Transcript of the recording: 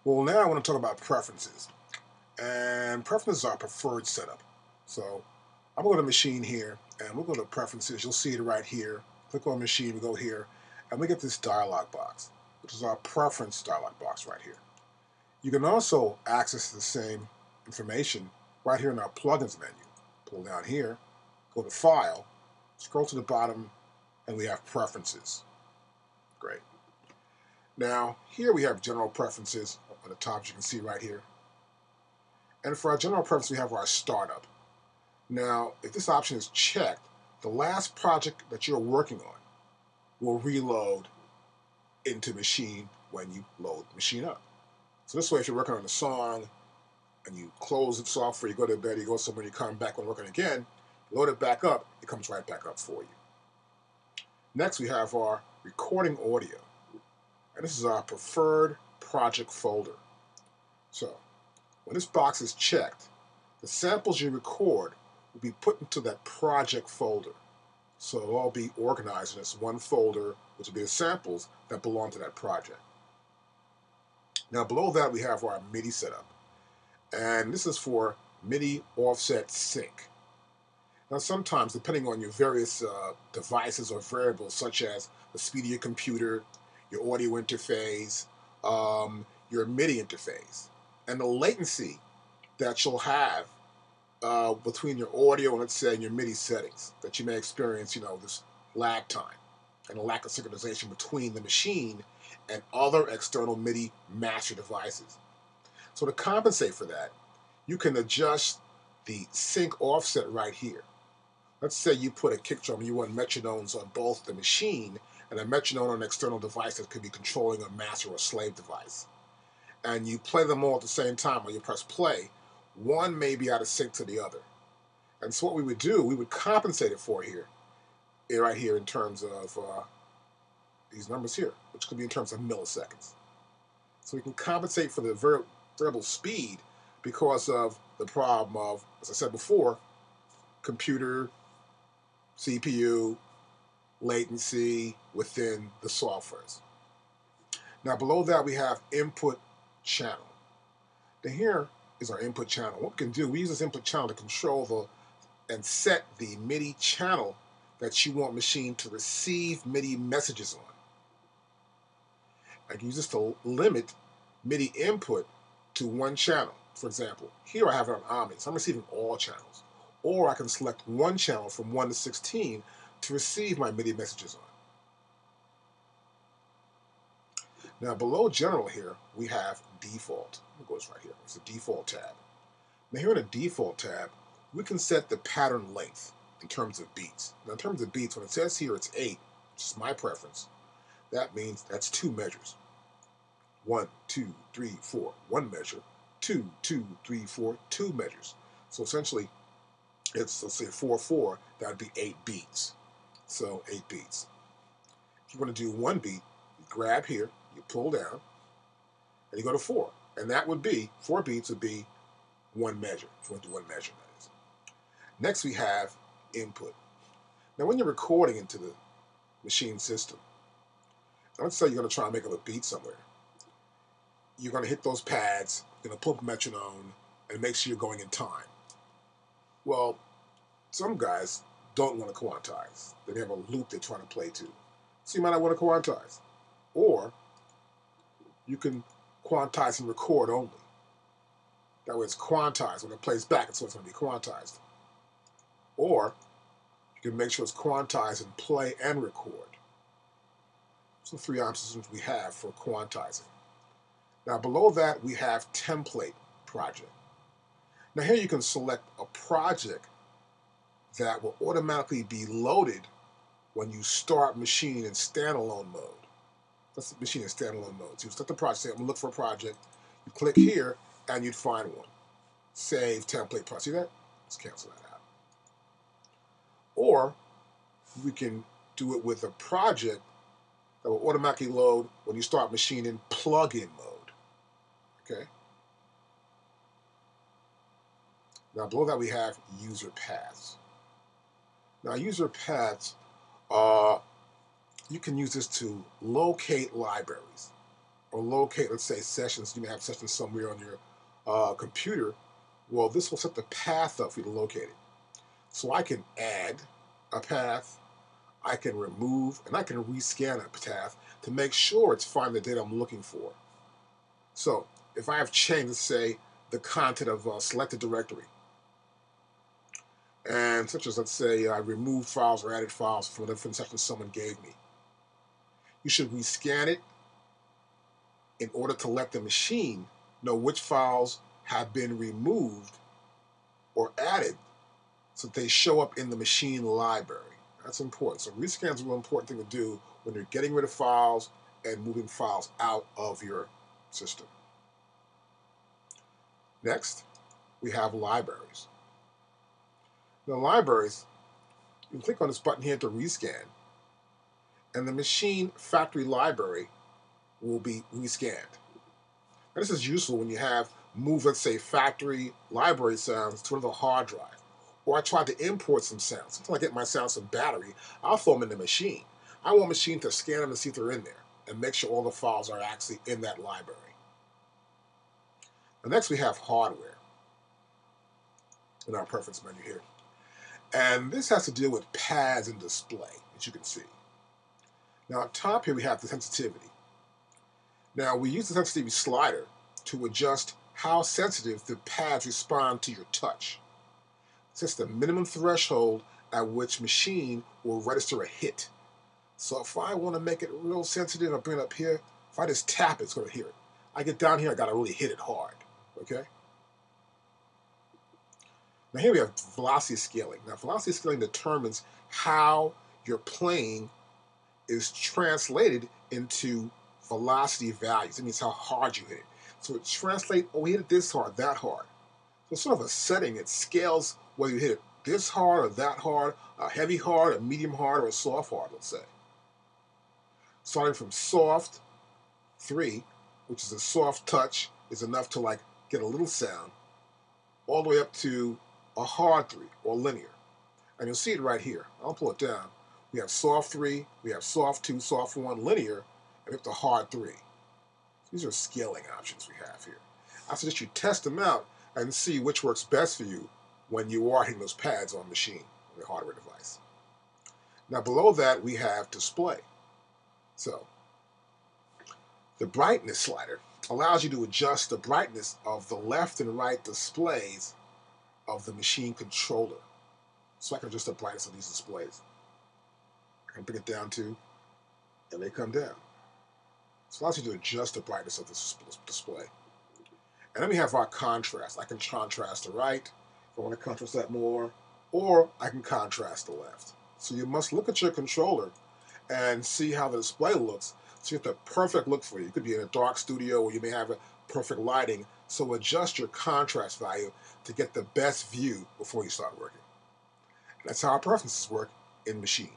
Well, now I want to talk about preferences. And preferences are preferred setup. So I'm going to Machine here, and we'll go to Preferences. You'll see it right here. Click on Machine, we go here, and we get this dialog box, which is our preference dialog box right here. You can also access the same information right here in our Plugins menu. Pull down here, go to File, scroll to the bottom, and we have Preferences. Great. Now, here we have General Preferences on the top, as you can see right here. And for our general preference, we have our startup. Now, if this option is checked, the last project that you're working on will reload into Machine when you load Machine up. So this way, if you're working on a song and you close the software, you go to bed, you go somewhere, you come back when working again, load it back up, it comes right back up for you. Next, we have our recording audio. And this is our preferred project folder. So, when this box is checked, the samples you record will be put into that project folder. So it'll all be organized in this one folder, which will be the samples that belong to that project. Now below that we have our MIDI setup. And this is for MIDI offset sync. Now sometimes, depending on your various devices or variables, such as the speed of your computer, your audio interface, your MIDI interface, and the latency that you'll have between your audio and, let's say, your MIDI settings, that you may experience, this lag time and a lack of synchronization between the machine and other external MIDI master devices. So to compensate for that, you can adjust the sync offset right here. Let's say you put a kick drum and you want metronomes on both the machine and a metronome on an external device that could be controlling a master or slave device. And you play them all at the same time when you press play, one may be out of sync to the other. And so what we would do, we would compensate it for here, right here in terms of these numbers here, which could be in terms of milliseconds. So we can compensate for the variable speed because of the problem of, as I said before, computer, CPU, latency within the softwares. Now below that we have input channel. Now here is our input channel. What we can do, we use this input channel to control and set the MIDI channel that you want Machine to receive MIDI messages on. I can use this to limit MIDI input to one channel. For example, here I have it on Omni, so I'm receiving all channels. Or I can select one channel from 1 to 16 to receive my MIDI messages on. Now below General here, we have Default. It goes right here. It's the Default tab. Now here in the Default tab, we can set the pattern length in terms of beats. Now in terms of beats, when it says here it's 8, which is my preference, that means that's 2 measures. 1, 2, 3, 4, 1 measure. 2, 2, 3, 4, 2 measures. So essentially, it's, let's say 4, 4, that would be 8 beats. So 8 beats. If you want to do 1 beat, you grab here, you pull down, and you go to 4. And that would be, 4 beats would be 1 measure. If you want to do 1 measure, that is. Next we have input. Now when you're recording into the Machine system, let's say you're going to try and make up a beat somewhere. You're going to hit those pads, you're going to pull up a metronome, and make sure you're going in time. Well, some guys don't want to quantize. They have a loop they're trying to play to. So you might not want to quantize. Or you can quantize and record only. That way it's quantized. When it plays back, it's going to be quantized. Or you can make sure it's quantized and play and record. So 3 options we have for quantizing. Now below that we have Template Project. Now here you can select a project that will automatically be loaded when you start Machine in standalone mode. That's the Machine in standalone mode. So you start the project, say I'm going to look for a project, you click here, and you'd find one. Save Template Project. See that? Let's cancel that out. Or we can do it with a project that will automatically load when you start Machine in plug-in mode. Okay? Now below that we have user paths. Now user paths, you can use this to locate libraries. or locate, let's say, sessions. You may have sessions somewhere on your computer. Well, this will set the path up for you to locate it. So I can add a path, I can remove, and I can rescan a path to make sure it's finding the data I'm looking for. So if I have changed, let's say, the content of a selected directory, and such as, let's say, I removed files or added files from a different section someone gave me, you should rescan it in order to let the machine know which files have been removed or added so that they show up in the machine library. That's important. So rescan is a real important thing to do when you're getting rid of files and moving files out of your system. Next, we have libraries. Now, libraries, you can click on this button here to rescan, and the machine factory library will be rescanned. Now, this is useful when you have moved, let's say, factory library sounds to another hard drive. Or I tried to import some sounds. Until I get my sounds from battery, I'll throw them in the machine. I want machine to scan them and see if they're in there and make sure all the files are actually in that library. Now, next we have hardware in our preference menu here. And this has to deal with pads and display, as you can see. Now, up top here we have the sensitivity. Now, we use the sensitivity slider to adjust how sensitive the pads respond to your touch. Sets the minimum threshold at which machine will register a hit. So if I want to make it real sensitive, I bring it up here. If I just tap it, it's going to hear it. I get down here, I got to really hit it hard. Okay? Now here we have velocity scaling. Now velocity scaling determines how your playing is translated into velocity values. It means how hard you hit it. So it translates, oh, we hit it this hard, that hard. So it's sort of a setting. It scales whether you hit it this hard or that hard, a heavy hard, a medium hard, or a soft hard, let's say. Starting from soft 3, which is a soft touch, is enough to like get a little sound, all the way up to a hard 3 or linear. And you'll see it right here. I'll pull it down. We have soft 3, we have soft 2, soft 1, linear, and we have the hard 3. These are scaling options we have here. I suggest you test them out and see which works best for you when you are hitting those pads on machine, on your hardware device. Now below that we have display. So the brightness slider allows you to adjust the brightness of the left and right displays of the machine controller. So I can adjust the brightness of these displays. I can bring it down to, and they come down. So it allows you to adjust the brightness of this display. And then we have our contrast. I can contrast the right, if I want to contrast that more, or I can contrast the left. So you must look at your controller and see how the display looks, so you get the perfect look for you. You could be in a dark studio where you may have a perfect lighting, so adjust your contrast value to get the best view before you start working. That's how our preferences work in Maschine.